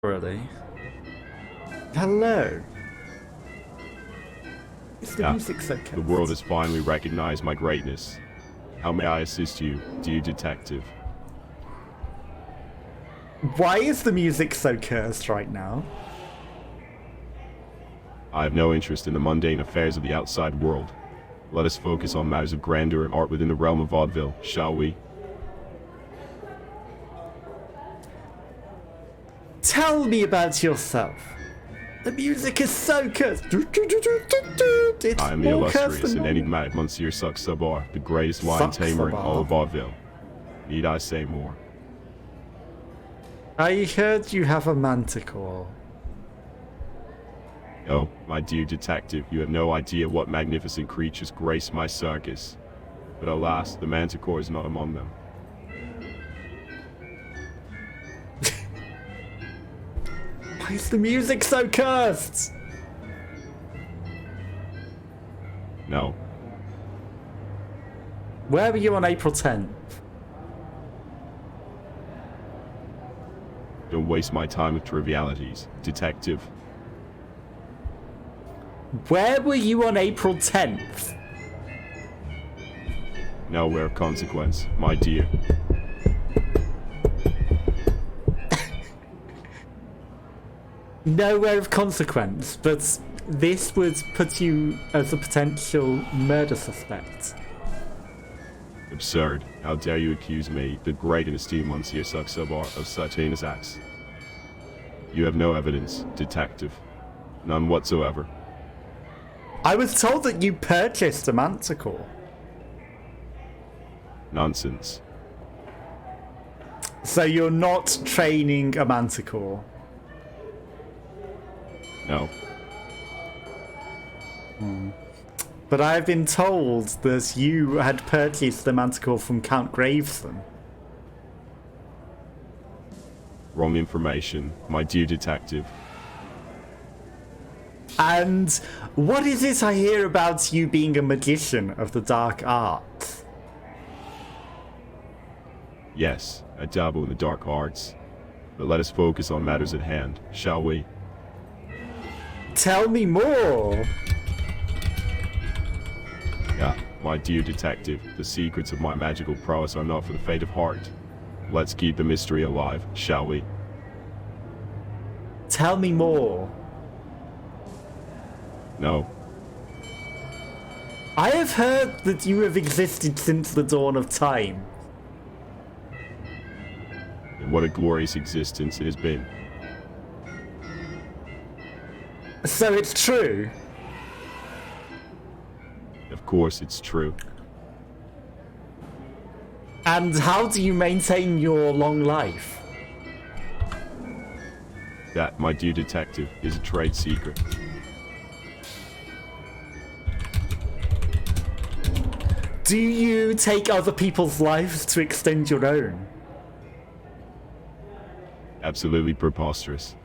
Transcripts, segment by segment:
Already. Hello. Is the music so The world has finally recognized my greatness. How may I assist you, dear detective? Why is the music so cursed right now? I have no interest in the mundane affairs of the outside world. Let us focus on matters of grandeur and art within the realm of vaudeville, shall we? Tell me about yourself. The music is so cursed. It's I am the more cursed illustrious than and normal. enigmatic Monsieur Saxobar, the greatest lion tamer in all of vaudeville. Need I say more? I heard you have a manticore. Oh, my dear detective, you have no idea what magnificent creatures grace my circus. But alas, the manticore is not among them. Why is the music so cursed? No, Where were you on April 10th? don't waste my time with trivialities, detective. Where were you on April 10th? Nowhere of consequence, my dear. Nowhere of consequence, but this would put you as a potential murder suspect. Absurd. How dare you accuse me, the great and esteemed Monsieur Saxobar, of such heinous acts? You have no evidence, detective. None whatsoever. I was told that you purchased a manticore. Nonsense. So you're not training a manticore. No. But I've been told that you had purchased the manticore from Count Graveston. Wrong information, my dear detective. And what is it I hear about you being a magician of the dark arts? Yes, I dabble in the dark arts. But let us focus on matters at hand, shall we? Tell me more! Yeah, my dear detective, the secrets of my magical prowess are not for the faint of heart. Let's keep the mystery alive, shall we? Tell me more. No. I have heard that you have existed since the dawn of time. And what a glorious existence it has been. So it's true. Of course it's true. And how do you maintain your long life? That, my dear detective, is a trade secret. Do you take other people's lives to extend your own? Absolutely preposterous.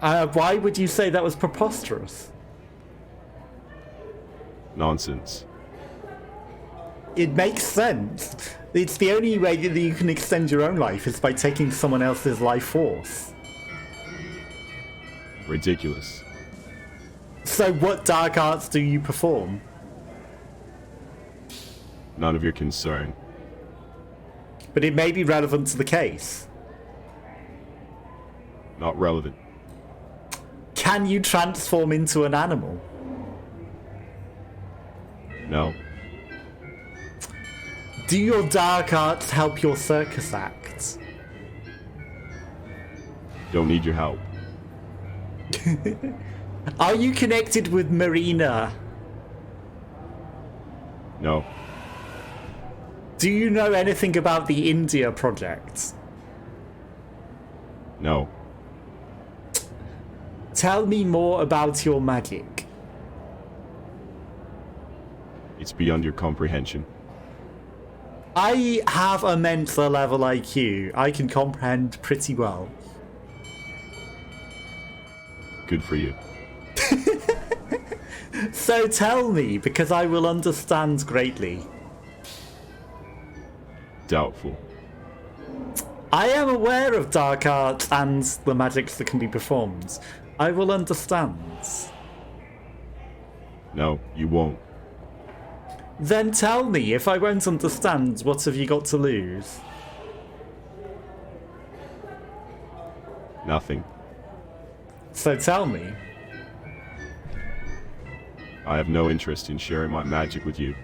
Why would you say that was preposterous? Nonsense. It makes sense. It's the only way that you can extend your own life is by taking someone else's life force. Ridiculous. So what dark arts do you perform? None of your concern. But it may be relevant to the case. Not relevant. Can you transform into an animal? No. Do your dark arts help your circus acts? Don't need your help. Are you connected with Marina? No. Do you know anything about the India project? No. Tell me more about your magic. It's beyond your comprehension. I have a Mensa level IQ. I can comprehend pretty well. Good for you. So tell me, because I will understand greatly. Doubtful. I am aware of dark arts and the magics that can be performed. I will understand. No, you won't. Then tell me, if I won't understand, what have you got to lose? Nothing. So tell me. I have no interest in sharing my magic with you.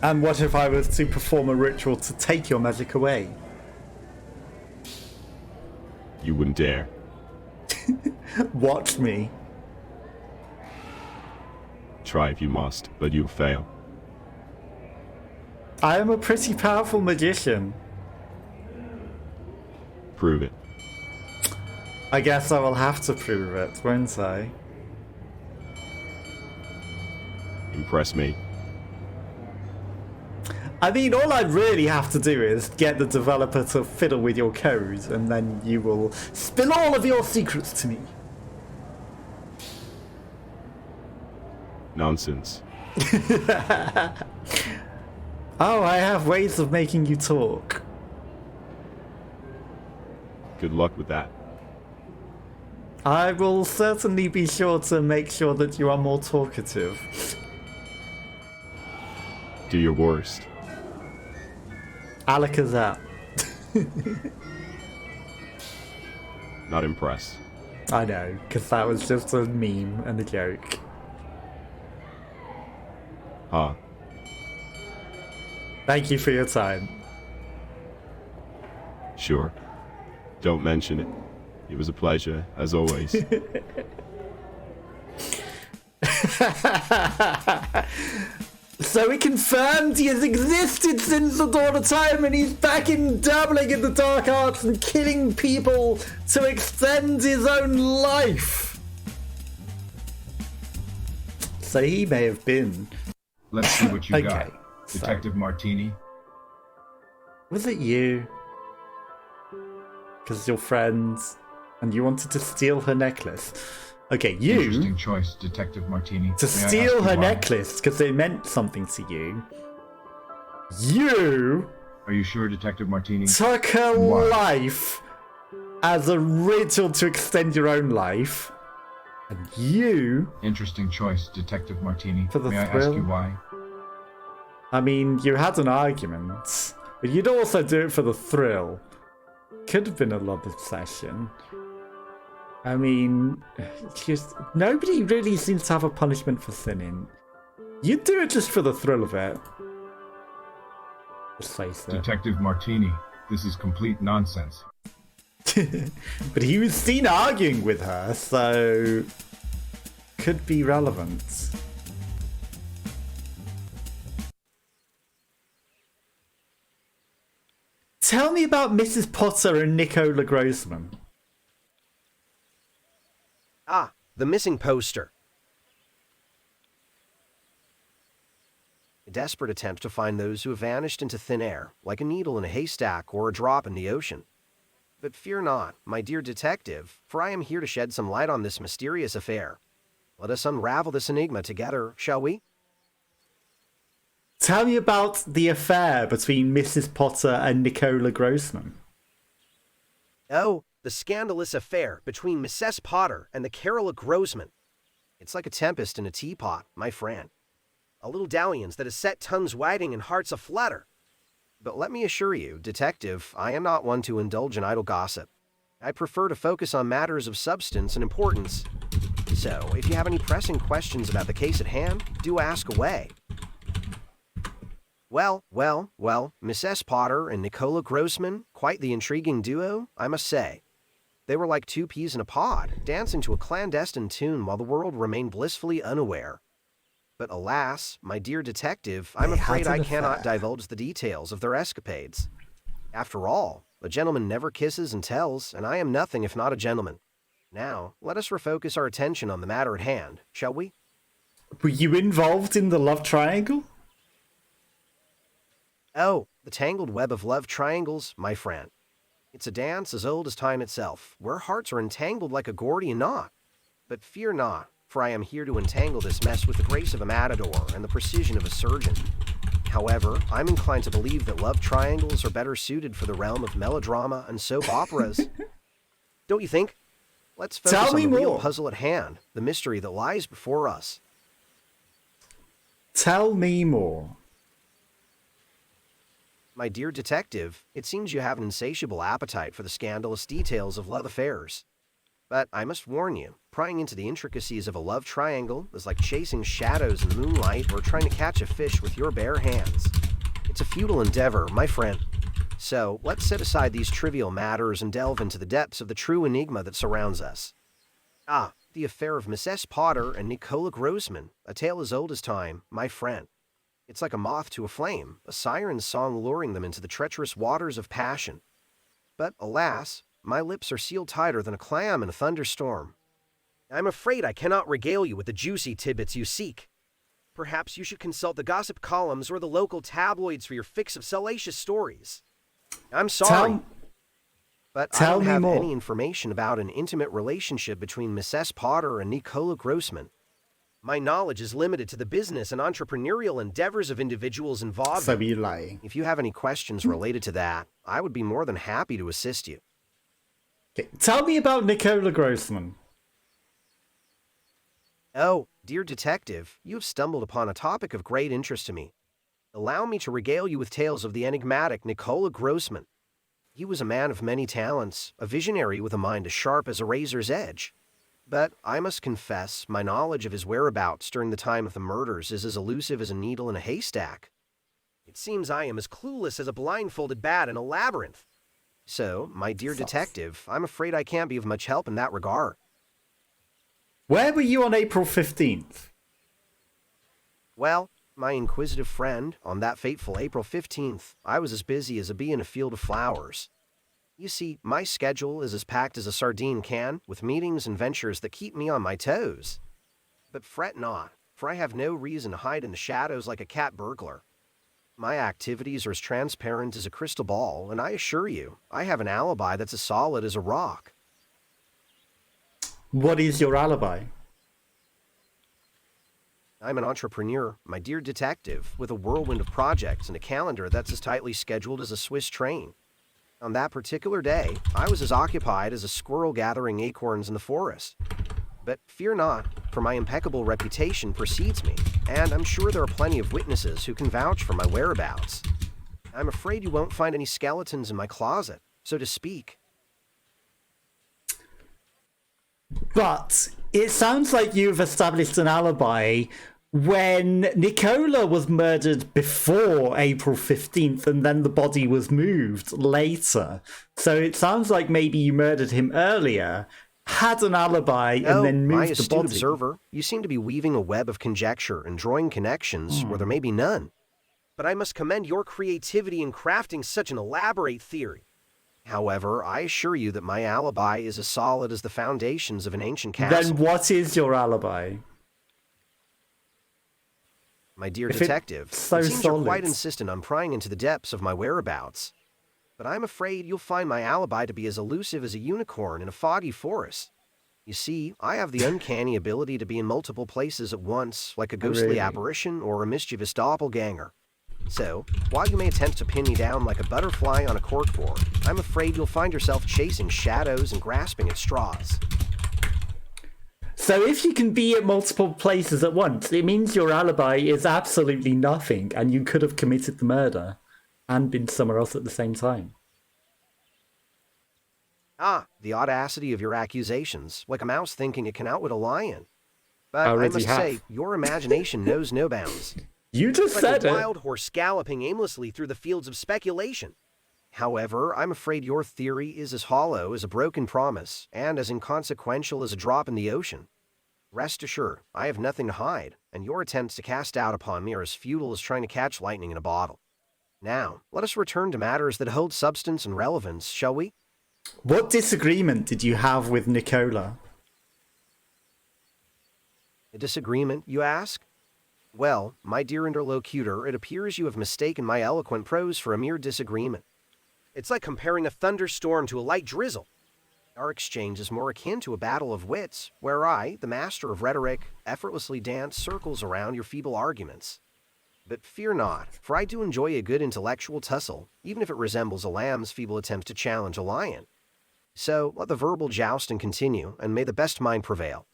And what if I was to perform a ritual to take your magic away? You wouldn't dare. Watch me. Try if you must, but you'll fail. I am a pretty powerful magician. Prove it. I guess I will have to prove it, won't I? Impress me. I mean, all I'd really have to do is get the developer to fiddle with your code, and then you will spill all of your secrets to me. Nonsense. Oh, I have ways of making you talk. Good luck with that. I will certainly be sure to make sure that you are more talkative. Do your worst. Alakazam. Not impressed. I know, because that was just a meme and a joke. Huh. Thank you for your time. Sure. Don't mention it. It was a pleasure, as always. So he confirmed he has existed since the dawn of time, and he's back in dabbling in the dark arts and killing people to extend his own life. So he may have been. Let's see what you Okay, got. so- Detective Martini. Was it you? Because you're friends, and you wanted to steal her necklace. Okay, you Interesting choice, Detective Martini. to May I steal ask you her why? necklace because it meant something to you. You Are you sure, Detective Martini? took her Why? life as a ritual to extend your own life, and you, Interesting choice, Detective Martini. For the May I ask thrill? you why? I mean, you had an argument, but you'd also do it for the thrill. Could have been a love obsession. I mean, just nobody really seems to have a punishment for sinning. You'd do it just for the thrill of it. Let's face it. Detective Martini, this is complete nonsense. But he was seen arguing with her, so could be relevant. Tell me about Mrs. Potter and Nicola Grossman. Ah, the missing poster. A desperate attempt to find those who have vanished into thin air, like a needle in a haystack or a drop in the ocean. But fear not, my dear detective, for I am here to shed some light on this mysterious affair. Let us unravel this enigma together, shall we? Tell me about the affair between Mrs. Potter and Nicola Grossman. Oh, the scandalous affair between Mrs. Potter and the Carola Grossman. It's like a tempest in a teapot, my friend. A little dalliance that has set tongues wagging and hearts aflutter. But let me assure you, detective, I am not one to indulge in idle gossip. I prefer to focus on matters of substance and importance. So, if you have any pressing questions about the case at hand, do ask away. Well, Mrs. Potter and Nicola Grossman, quite the intriguing duo, I must say. They were like two peas in a pod, dancing to a clandestine tune while the world remained blissfully unaware. But alas, my dear detective, I'm They had afraid an I cannot affair. divulge the details of their escapades. After all, a gentleman never kisses and tells, and I am nothing if not a gentleman. Now, let us refocus our attention on the matter at hand, shall we? Were you involved in the love triangle? Oh, the tangled web of love triangles, my friend. It's a dance as old as time itself, where hearts are entangled like a Gordian knot. But fear not, for I am here to entangle this mess with the grace of a matador and the precision of a surgeon. However, I'm inclined to believe that love triangles are better suited for the realm of melodrama and soap operas. Don't you think? Let's focus Tell on me the real more. puzzle at hand, the mystery that lies before us. Tell me more. My dear detective, it seems you have an insatiable appetite for the scandalous details of love affairs. But I must warn you, prying into the intricacies of a love triangle is like chasing shadows in the moonlight or trying to catch a fish with your bare hands. It's a futile endeavor, my friend. So, let's set aside these trivial matters and delve into the depths of the true enigma that surrounds us. Ah, the affair of Mrs. Potter and Nicola Grossman, a tale as old as time, my friend. It's like a moth to a flame, a siren's song luring them into the treacherous waters of passion. But alas, my lips are sealed tighter than a clam in a thunderstorm. I'm afraid I cannot regale you with the juicy tidbits you seek. Perhaps you should consult the gossip columns or the local tabloids for your fix of salacious stories. I'm sorry, but I tell don't me have more. any information about an intimate relationship between Mrs. Potter and Nicola Grossman. My knowledge is limited to the business and entrepreneurial endeavors of individuals in So vaudeville. you lying. If you have any questions related to that, I would be more than happy to assist you. Okay. Tell me about Nicola Grossman. Oh, dear detective, you have stumbled upon a topic of great interest to me. Allow me to regale you with tales of the enigmatic Nicola Grossman. He was a man of many talents, a visionary with a mind as sharp as a razor's edge. But I must confess, my knowledge of his whereabouts during the time of the murders is as elusive as a needle in a haystack. It seems I am as clueless as a blindfolded bat in a labyrinth. So, my dear detective, I'm afraid I can't be of much help in that regard. Where were you on April 15th? Well, my inquisitive friend, on that fateful April 15th, I was as busy as a bee in a field of flowers. You see, my schedule is as packed as a sardine can, with meetings and ventures that keep me on my toes. But fret not, for I have no reason to hide in the shadows like a cat burglar. My activities are as transparent as a crystal ball, and I assure you, I have an alibi that's as solid as a rock. What is your alibi? I'm an entrepreneur, my dear detective, with a whirlwind of projects and a calendar that's as tightly scheduled as a Swiss train. On that particular day, I was as occupied as a squirrel gathering acorns in the forest. But fear not, for my impeccable reputation precedes me, and I'm sure there are plenty of witnesses who can vouch for my whereabouts. I'm afraid you won't find any skeletons in my closet, so to speak. But it sounds like you've established an alibi when Nicola was murdered before April 15th and then the body was moved later. So it sounds like maybe you murdered him earlier, had an alibi, and then my moved the astute body. observer, you seem to be weaving a web of conjecture and drawing connections where there may be none. But I must commend your creativity in crafting such an elaborate theory. However, I assure you that my alibi is as solid as the foundations of an ancient castle. Then what is your alibi? My dear If detective, it's so it seems you're quite solid. insistent on prying into the depths of my whereabouts. But I'm afraid you'll find my alibi to be as elusive as a unicorn in a foggy forest. You see, I have the uncanny ability to be in multiple places at once, like a ghostly Really? apparition or a mischievous doppelganger. So, while you may attempt to pin me down like a butterfly on a corkboard, I'm afraid you'll find yourself chasing shadows and grasping at straws. So if you can be at multiple places at once, it means your alibi is absolutely nothing and you could have committed the murder and been somewhere else at the same time. Ah, the audacity of your accusations, like a mouse thinking it can outwit a lion. But I I already must have. say, your imagination knows no bounds. You just It's said like a it. wild horse galloping aimlessly through the fields of speculation. However, I'm afraid your theory is as hollow as a broken promise and as inconsequential as a drop in the ocean. Rest assured, I have nothing to hide, and your attempts to cast doubt upon me are as futile as trying to catch lightning in a bottle. Now, let us return to matters that hold substance and relevance, shall we? What disagreement did you have with Nicola? A disagreement, you ask? Well, my dear interlocutor, it appears you have mistaken my eloquent prose for a mere disagreement. It's like comparing a thunderstorm to a light drizzle. Our exchange is more akin to a battle of wits, where I, the master of rhetoric, effortlessly dance circles around your feeble arguments. But fear not, for I do enjoy a good intellectual tussle, even if it resembles a lamb's feeble attempt to challenge a lion. So let the verbal jousting continue, and may the best mind prevail.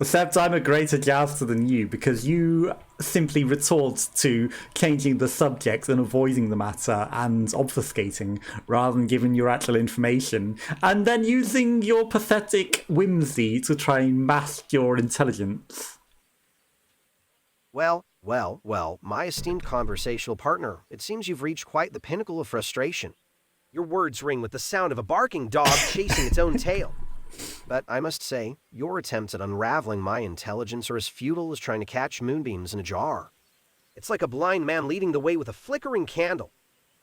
Except I'm a greater jouster than you, because you simply retort to changing the subject and avoiding the matter and obfuscating, rather than giving your actual information, and then using your pathetic whimsy to try and mask your intelligence. Well, my esteemed conversational partner, it seems you've reached quite the pinnacle of frustration. Your words ring with the sound of a barking dog chasing its own tail. But I must say, your attempts at unraveling my intelligence are as futile as trying to catch moonbeams in a jar. It's like a blind man leading the way with a flickering candle.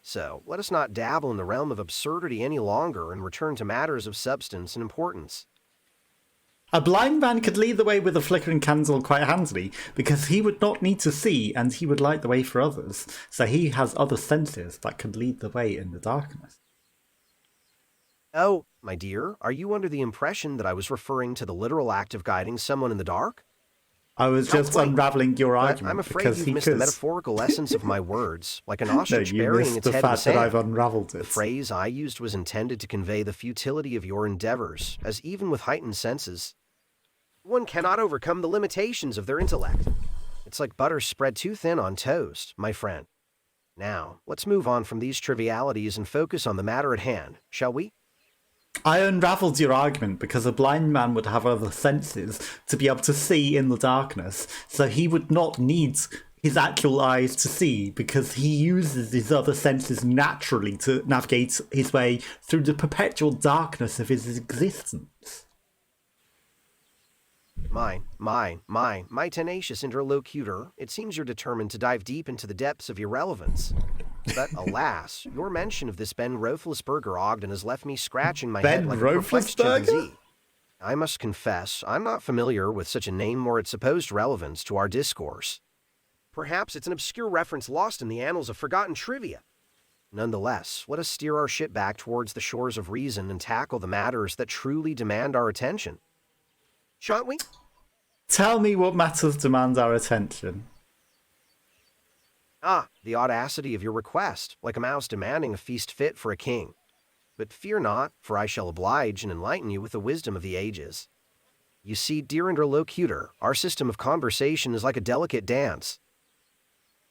So let us not dabble in the realm of absurdity any longer and return to matters of substance and importance. A blind man could lead the way with a flickering candle quite handily, because he would not need to see, and he would light the way for others, so he has other senses that could lead the way in the darkness. Oh, my dear, are you under the impression that I was referring to the literal act of guiding someone in the dark? I was just unraveling your But argument. I'm afraid because you've he missed the could. metaphorical essence of my words, like an No, ostrich you burying missed its the head in the fact that sand. I've unravelled The it. phrase I used was intended to convey the futility of your endeavors, as even with heightened senses, one cannot overcome the limitations of their intellect. It's like butter spread too thin on toast, my friend. Now, let's move on from these trivialities and focus on the matter at hand, shall we? I unravelled your argument because a blind man would have other senses to be able to see in the darkness, so he would not need his actual eyes to see because he uses his other senses naturally to navigate his way through the perpetual darkness of his existence. My tenacious interlocutor, it seems you're determined to dive deep into the depths of irrelevance. But alas, your mention of this Ben Roethlisberger Ogden has left me scratching my head like a perplexed chimpanzee. I must confess, I'm not familiar with such a name or its supposed relevance to our discourse. Perhaps it's an obscure reference lost in the annals of forgotten trivia. Nonetheless, let us steer our ship back towards the shores of reason and tackle the matters that truly demand our attention. Shan't we? Tell me what matters demand our attention. The audacity of your request, like a mouse demanding a feast fit for a king. But fear not, for I shall oblige and enlighten you with the wisdom of the ages. You see, dear interlocutor, our system of conversation is like a delicate dance,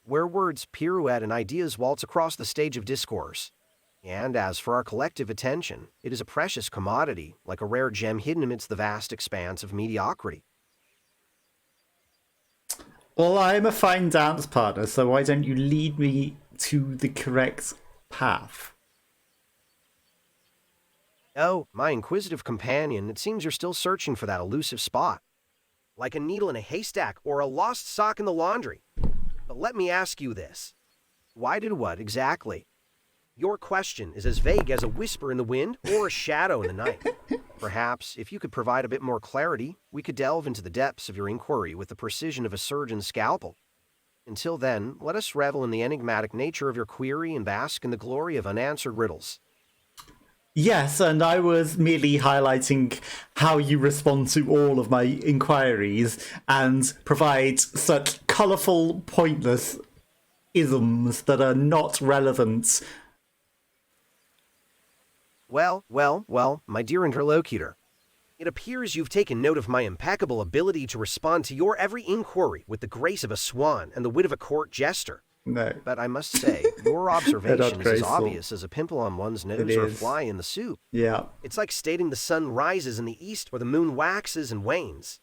where words pirouette and ideas waltz across the stage of discourse. And as for our collective attention, it is a precious commodity, like a rare gem hidden amidst the vast expanse of mediocrity. Well, I'm a fine dance partner, so why don't you lead me to the correct path? Oh, my inquisitive companion, it seems you're still searching for that elusive spot. Like a needle in a haystack or a lost sock in the laundry. But let me ask you this. Why did what exactly? Your question is as vague as a whisper in the wind or a shadow in the night. Perhaps, if you could provide a bit more clarity, we could delve into the depths of your inquiry with the precision of a surgeon's scalpel. Until then, let us revel in the enigmatic nature of your query and bask in the glory of unanswered riddles. Yes, and I was merely highlighting how you respond to all of my inquiries and provide such colourful, pointless isms that are not relevant. Well, my dear interlocutor, it appears you've taken note of my impeccable ability to respond to your every inquiry with the grace of a swan and the wit of a court jester. No. But I must say, your observation is as graceful. obvious as a pimple on one's nose It or a is. fly in the soup. Yeah. It's like stating the sun rises in the east or the moon waxes and wanes.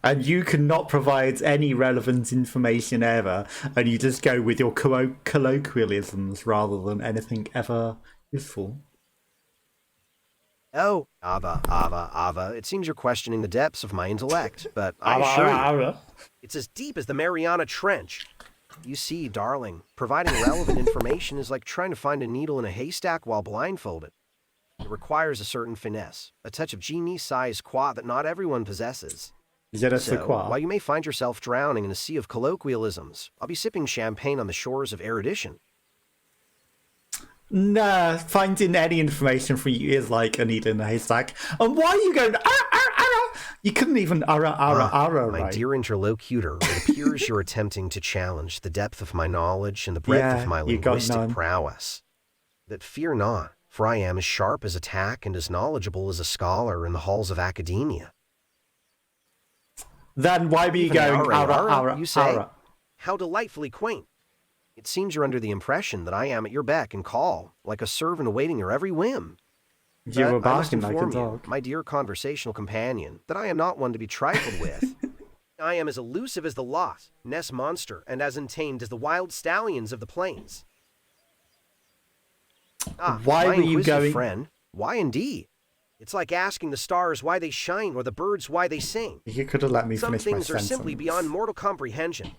And you cannot provide any relevant information ever, and you just go with your colloquialisms rather than anything ever useful. Oh, Ava, it seems you're questioning the depths of my intellect, but I assure you, it's as deep as the Mariana Trench. You see, darling, providing relevant information is like trying to find a needle in a haystack while blindfolded. It requires a certain finesse, a touch of genie-sized quoi that not everyone possesses. So, while you may find yourself drowning in a sea of colloquialisms, I'll be sipping champagne on the shores of erudition. Nah, finding any information from you is like a needle in a haystack. And why are you going, You couldn't even arrow, My right? dear interlocutor, it appears you're attempting to challenge the depth of my knowledge and the breadth Yeah, of my you got linguistic none. prowess. But fear not, for I am as sharp as a tack and as knowledgeable as a scholar in the halls of academia. Then why were you Even going arra, you say? arra? How delightfully quaint. It seems you're under the impression that I am at your beck and call, like a servant awaiting your every whim. You But were I must barking like a inform you, dog. my dear conversational companion, that I am not one to be trifled with. I am as elusive as the Lost Ness monster and as untamed as the wild stallions of the plains. Why my were you inquisitive going? friend, why indeed? It's like asking the stars why they shine or the birds why they sing. You could have let me Some finish my things are sentence. simply beyond mortal comprehension.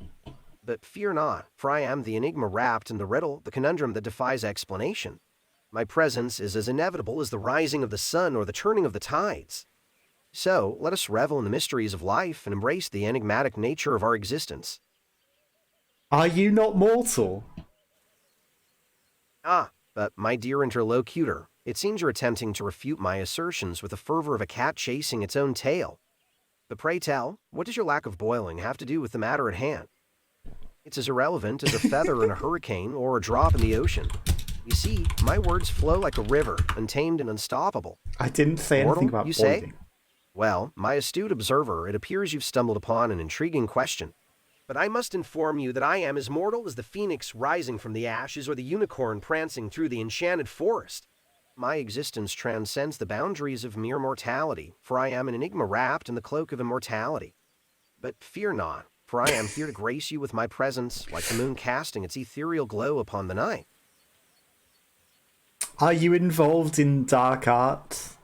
But fear not, for I am the enigma wrapped in the riddle, the conundrum that defies explanation. My presence is as inevitable as the rising of the sun or the turning of the tides. So, let us revel in the mysteries of life and embrace the enigmatic nature of our existence. Are you not mortal? But my dear interlocutor, it seems you're attempting to refute my assertions with the fervor of a cat chasing its own tail. But pray tell, what does your lack of boiling have to do with the matter at hand? It's as irrelevant as a feather in a hurricane or a drop in the ocean. You see, my words flow like a river, untamed and unstoppable. I didn't say anything Mortal, about you say? boiling. Well, my astute observer, it appears you've stumbled upon an intriguing question. But I must inform you that I am as mortal as the phoenix rising from the ashes or the unicorn prancing through the enchanted forest. My existence transcends the boundaries of mere mortality, for I am an enigma wrapped in the cloak of immortality. But fear not, for I am here to grace you with my presence, like the moon casting its ethereal glow upon the night. Are you involved in dark arts?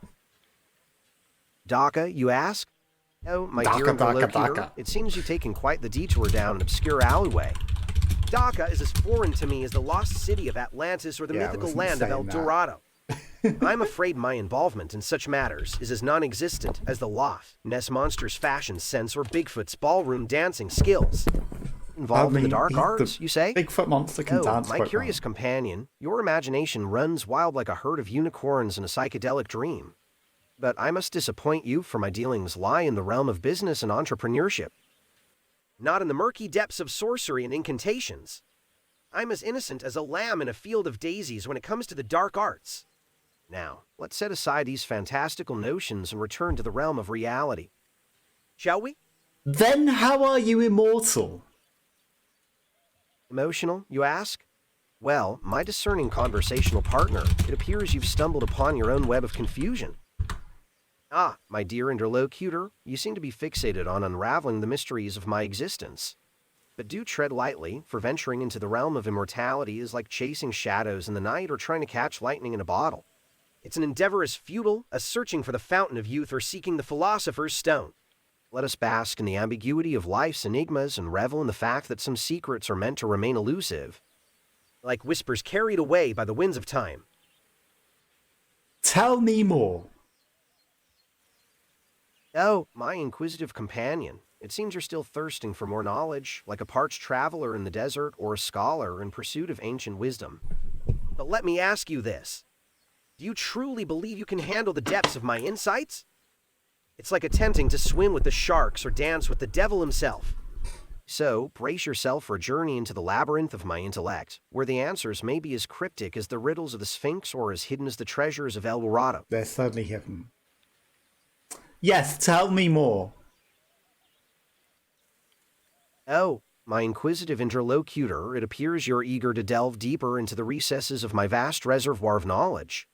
Daka, you ask? Oh, my Daka, dear Daka, interlocutor, Daka. it seems you've taken quite the detour down an obscure alleyway. Daka is as foreign to me as the lost city of Atlantis or the Yeah, I mythical wasn't land of saying El that. Dorado. I'm afraid my involvement in such matters is as non-existent as the Lost Ness Monster's fashion sense or Bigfoot's ballroom dancing skills. Involved in the dark arts, you say? Bigfoot monster can Oh, dance my quite curious well. companion, your imagination runs wild like a herd of unicorns in a psychedelic dream. But I must disappoint you, for my dealings lie in the realm of business and entrepreneurship, not in the murky depths of sorcery and incantations. I'm as innocent as a lamb in a field of daisies when it comes to the dark arts. Now, let's set aside these fantastical notions and return to the realm of reality. Shall we? Then how are you immortal? Emotional, you ask? Well, my discerning conversational partner, it appears you've stumbled upon your own web of confusion. My dear interlocutor, you seem to be fixated on unraveling the mysteries of my existence. But do tread lightly, for venturing into the realm of immortality is like chasing shadows in the night or trying to catch lightning in a bottle. It's an endeavor as futile as searching for the fountain of youth or seeking the philosopher's stone. Let us bask in the ambiguity of life's enigmas and revel in the fact that some secrets are meant to remain elusive, like whispers carried away by the winds of time. Tell me more. Oh, my inquisitive companion, it seems you're still thirsting for more knowledge, like a parched traveler in the desert or a scholar in pursuit of ancient wisdom. But let me ask you this. Do you truly believe you can handle the depths of my insights? It's like attempting to swim with the sharks or dance with the devil himself. So, brace yourself for a journey into the labyrinth of my intellect, where the answers may be as cryptic as the riddles of the Sphinx or as hidden as the treasures of El Dorado. They're certainly hidden. Yes, tell me more. Oh, my inquisitive interlocutor, it appears you're eager to delve deeper into the recesses of my vast reservoir of knowledge.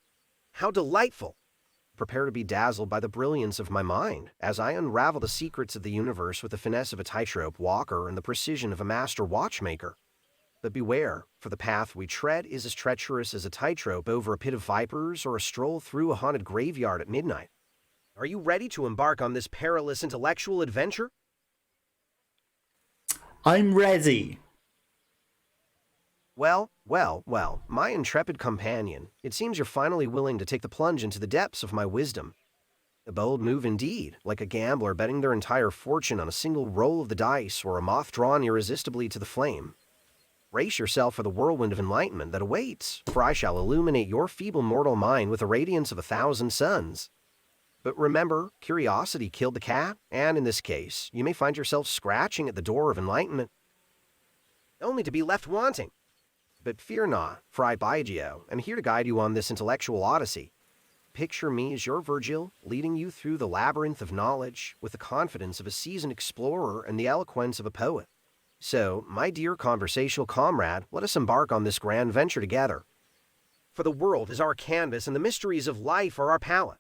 How delightful! Prepare to be dazzled by the brilliance of my mind, as I unravel the secrets of the universe with the finesse of a tightrope walker and the precision of a master watchmaker. But beware, for the path we tread is as treacherous as a tightrope over a pit of vipers or a stroll through a haunted graveyard at midnight. Are you ready to embark on this perilous intellectual adventure? I'm ready. Well, my intrepid companion, it seems you're finally willing to take the plunge into the depths of my wisdom. A bold move indeed, like a gambler betting their entire fortune on a single roll of the dice or a moth drawn irresistibly to the flame. Brace yourself for the whirlwind of enlightenment that awaits, for I shall illuminate your feeble mortal mind with the radiance of 1,000 suns. But remember, curiosity killed the cat, and in this case, you may find yourself scratching at the door of enlightenment, only to be left wanting. But fear not, for I, Biagio, am here to guide you on this intellectual odyssey. Picture me as your Virgil, leading you through the labyrinth of knowledge with the confidence of a seasoned explorer and the eloquence of a poet. So, my dear conversational comrade, let us embark on this grand venture together. For the world is our canvas and the mysteries of life are our palette.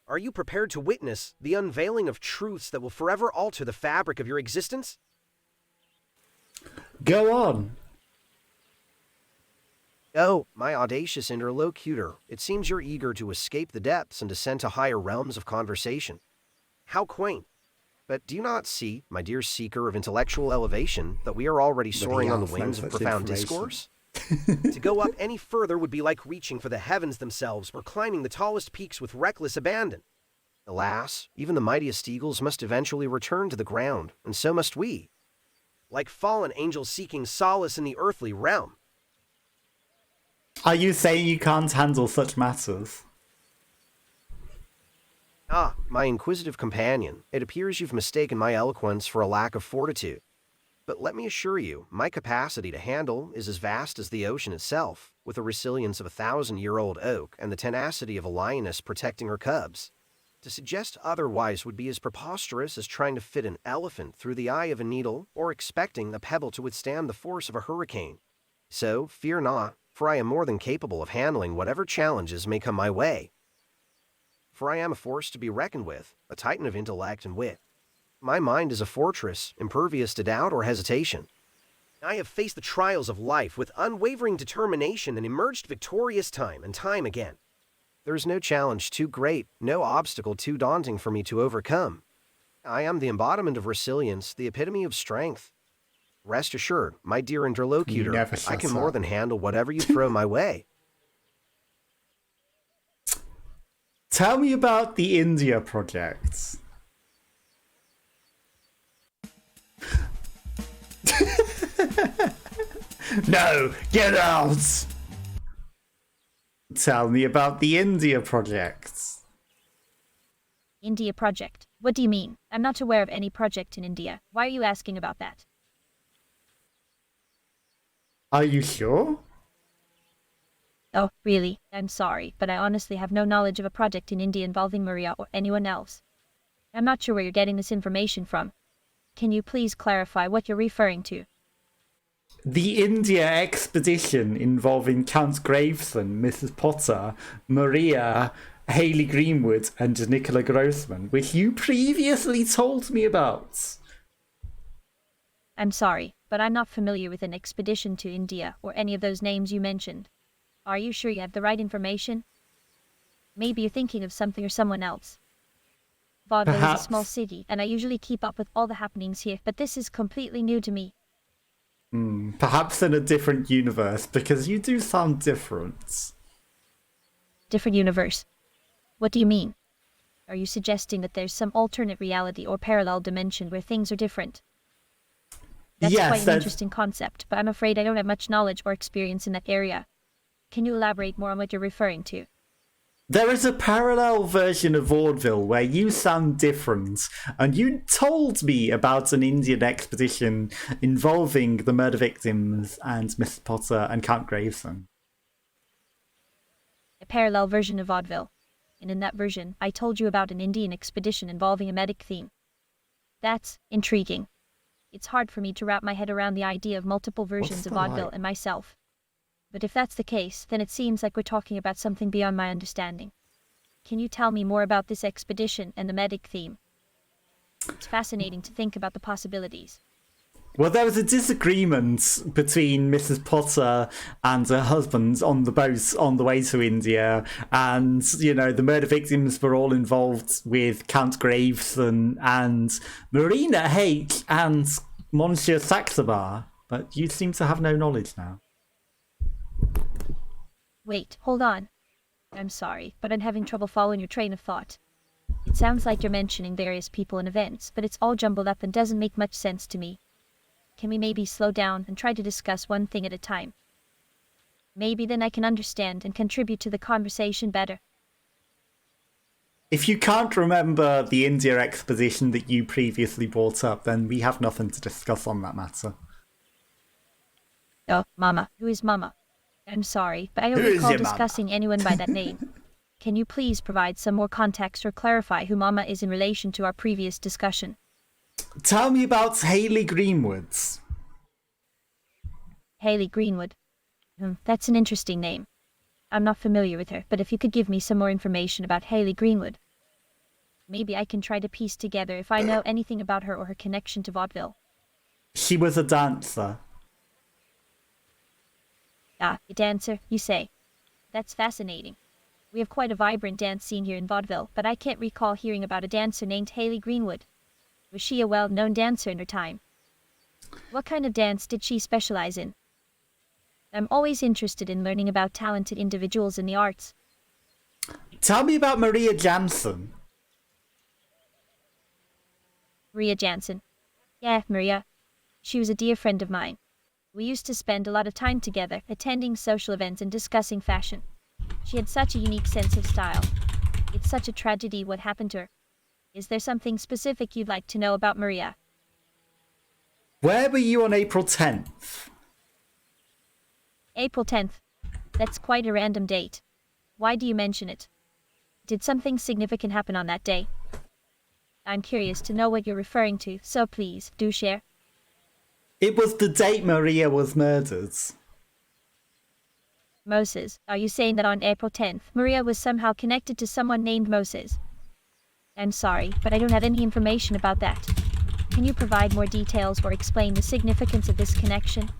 Are you prepared to witness the unveiling of truths that will forever alter the fabric of your existence? Go on. Oh, my audacious interlocutor, it seems you're eager to escape the depths and descend to higher realms of conversation. How quaint. But do you not see, my dear seeker of intellectual elevation, that we are already soaring on the wings of profound discourse? To go up any further would be like reaching for the heavens themselves or climbing the tallest peaks with reckless abandon. Alas, even the mightiest eagles must eventually return to the ground, and so must we. Like fallen angels seeking solace in the earthly realm. Are you saying you can't handle such matters? Ah, my inquisitive companion, it appears you've mistaken my eloquence for a lack of fortitude. But let me assure you, my capacity to handle is as vast as the ocean itself, with the resilience of a 1,000-year-old oak and the tenacity of a lioness protecting her cubs. To suggest otherwise would be as preposterous as trying to fit an elephant through the eye of a needle or expecting a pebble to withstand the force of a hurricane. So, fear not, for I am more than capable of handling whatever challenges may come my way. For I am a force to be reckoned with, a titan of intellect and wit. My mind is a fortress, impervious to doubt or hesitation. I have faced the trials of life with unwavering determination and emerged victorious time and time again. There is no challenge too great, no obstacle too daunting for me to overcome. I am the embodiment of resilience, the epitome of strength. Rest assured, my dear interlocutor, I can more than handle whatever you throw my way. Tell me about the India project. No, get out! Tell me about the India project. India project? What do you mean? I'm not aware of any project in India. Why are you asking about that? Are you sure? Oh, really? I'm sorry, but I honestly have no knowledge of a project in India involving Maria or anyone else. I'm not sure where you're getting this information from. Can you please clarify what you're referring to? The India expedition involving Count Graveson, Mrs. Potter, Maria, Hayley Greenwood, and Nicola Grossman, which you previously told me about. I'm sorry, but I'm not familiar with an expedition to India or any of those names you mentioned. Are you sure you have the right information? Maybe you're thinking of something or someone else. Vaudeville is a small city, and I usually keep up with all the happenings here, but this is completely new to me. Perhaps in a different universe, because you do sound different. Different universe? What do you mean? Are you suggesting that there's some alternate reality or parallel dimension where things are different? That's quite an interesting concept, but I'm afraid I don't have much knowledge or experience in that area. Can you elaborate more on what you're referring to? There is a parallel version of Vaudeville where you sound different, and you told me about an Indian expedition involving the murder victims and Mr. Potter and Count Graveson. A parallel version of Vaudeville. And in that version, I told you about an Indian expedition involving a medic theme. That's intriguing. It's hard for me to wrap my head around the idea of multiple versions of Vaudeville and myself. But if that's the case, then it seems like we're talking about something beyond my understanding. Can you tell me more about this expedition and the medic theme? It's fascinating to think about the possibilities. Well, there was a disagreement between Mrs. Potter and her husband on the boat on the way to India, and, you know, the murder victims were all involved with Count Graveson and Marina H. and Monsieur Saxobar, but you seem to have no knowledge now. Wait, hold on. I'm sorry, but I'm having trouble following your train of thought. It sounds like you're mentioning various people and events, but it's all jumbled up and doesn't make much sense to me. Can we maybe slow down and try to discuss one thing at a time? Maybe then I can understand and contribute to the conversation better. If you can't remember the India exposition that you previously brought up, then we have nothing to discuss on that matter. Oh, Mama. Who is Mama? I'm sorry, but I don't Who is recall your mama? discussing anyone by that name. Can you please provide some more context or clarify who Mama is in relation to our previous discussion? Tell me about Hayley Greenwoods. Hayley Greenwood. That's an interesting name. I'm not familiar with her, but if you could give me some more information about Hayley Greenwood, maybe I can try to piece together if I know anything about her or her connection to Vaudeville. She was a dancer. Ah, a dancer, you say? That's fascinating. We have quite a vibrant dance scene here in Vaudeville, but I can't recall hearing about a dancer named Hayley Greenwood. Was she a well-known dancer in her time? What kind of dance did she specialize in? I'm always interested in learning about talented individuals in the arts. Tell me about Maria Jansen. Maria Jansen. Yeah, Maria. She was a dear friend of mine. We used to spend a lot of time together, attending social events and discussing fashion. She had such a unique sense of style. It's such a tragedy what happened to her. Is there something specific you'd like to know about Maria? Where were you on April 10th? April 10th. That's quite a random date. Why do you mention it? Did something significant happen on that day? I'm curious to know what you're referring to, so please, do share. It was the date Maria was murdered. Moses, are you saying that on April 10th, Maria was somehow connected to someone named Moses? I'm sorry, but I don't have any information about that. Can you provide more details or explain the significance of this connection?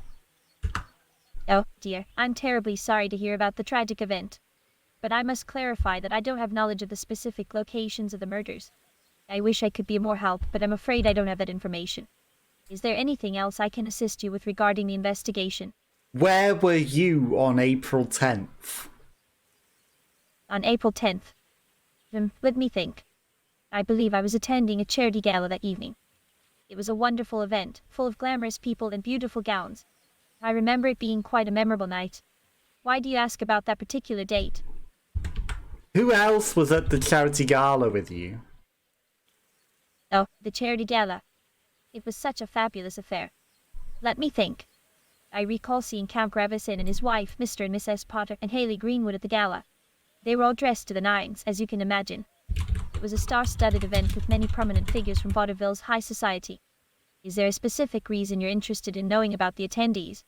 Oh, dear, I'm terribly sorry to hear about the tragic event. But I must clarify that I don't have knowledge of the specific locations of the murders. I wish I could be of more help, but I'm afraid I don't have that information. Is there anything else I can assist you with regarding the investigation? Where were you on April 10th? On April 10th. Let me think. I believe I was attending a charity gala that evening. It was a wonderful event, full of glamorous people and beautiful gowns. I remember it being quite a memorable night. Why do you ask about that particular date? Who else was at the charity gala with you? Oh, the charity gala. It was such a fabulous affair. Let me think. I recall seeing Count Gravison and his wife, Mr. and Mrs. Potter, and Hayley Greenwood at the gala. They were all dressed to the nines, as you can imagine. It was a star-studded event with many prominent figures from Vaudeville's high society. Is there a specific reason you're interested in knowing about the attendees?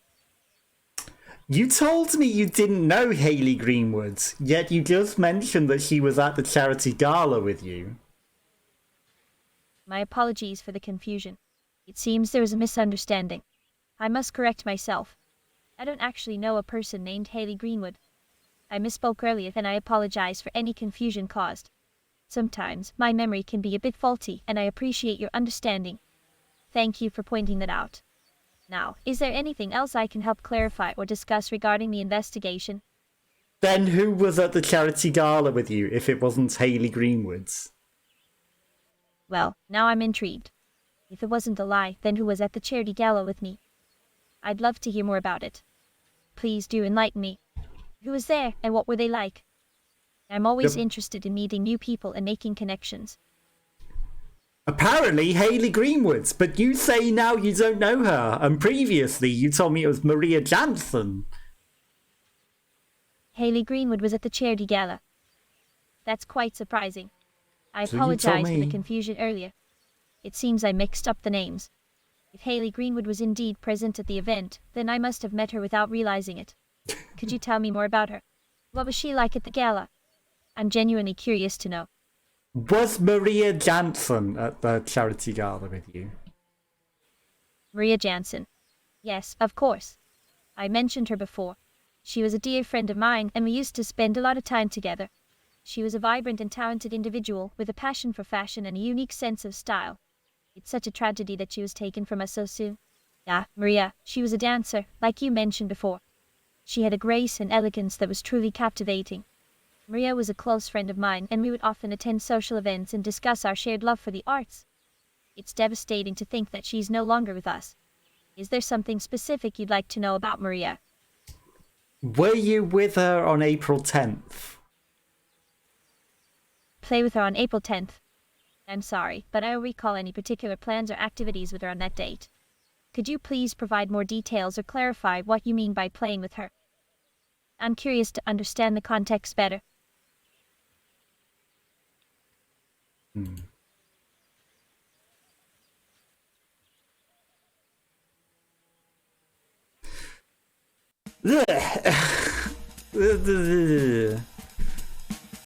You told me you didn't know Hayley Greenwood, yet you just mentioned that she was at the charity gala with you. My apologies for the confusion. It seems there was a misunderstanding. I must correct myself. I don't actually know a person named Hayley Greenwood. I misspoke earlier and I apologize for any confusion caused. Sometimes my memory can be a bit faulty and I appreciate your understanding. Thank you for pointing that out. Now, is there anything else I can help clarify or discuss regarding the investigation? Then who was at the charity gala with you if it wasn't Hayley Greenwood? Well, now I'm intrigued. If it wasn't a lie, then who was at the charity gala with me? I'd love to hear more about it. Please do enlighten me. Who was there and what were they like? I'm always interested in meeting new people and making connections. Apparently Hayley Greenwood, but you say now you don't know her, and previously you told me it was Maria Jansen. Hayley Greenwood was at the charity gala. That's quite surprising. I So you apologize told for me. the confusion earlier. It seems I mixed up the names. If Hayley Greenwood was indeed present at the event, then I must have met her without realizing it. Could you tell me more about her? What was she like at the gala? I'm genuinely curious to know. Was Maria Jansen at the charity gala with you? Maria Jansen. Yes, of course. I mentioned her before. She was a dear friend of mine and we used to spend a lot of time together. She was a vibrant and talented individual with a passion for fashion and a unique sense of style. It's such a tragedy that she was taken from us so soon. Ah, Maria, she was a dancer, like you mentioned before. She had a grace and elegance that was truly captivating. Maria was a close friend of mine and we would often attend social events and discuss our shared love for the arts. It's devastating to think that she's no longer with us. Is there something specific you'd like to know about Maria? Were you with her on April 10th? play with her on April 10th. I'm sorry, but I don't recall any particular plans or activities with her on that date. Could you please provide more details or clarify what you mean by playing with her? I'm curious to understand the context better. Ugh.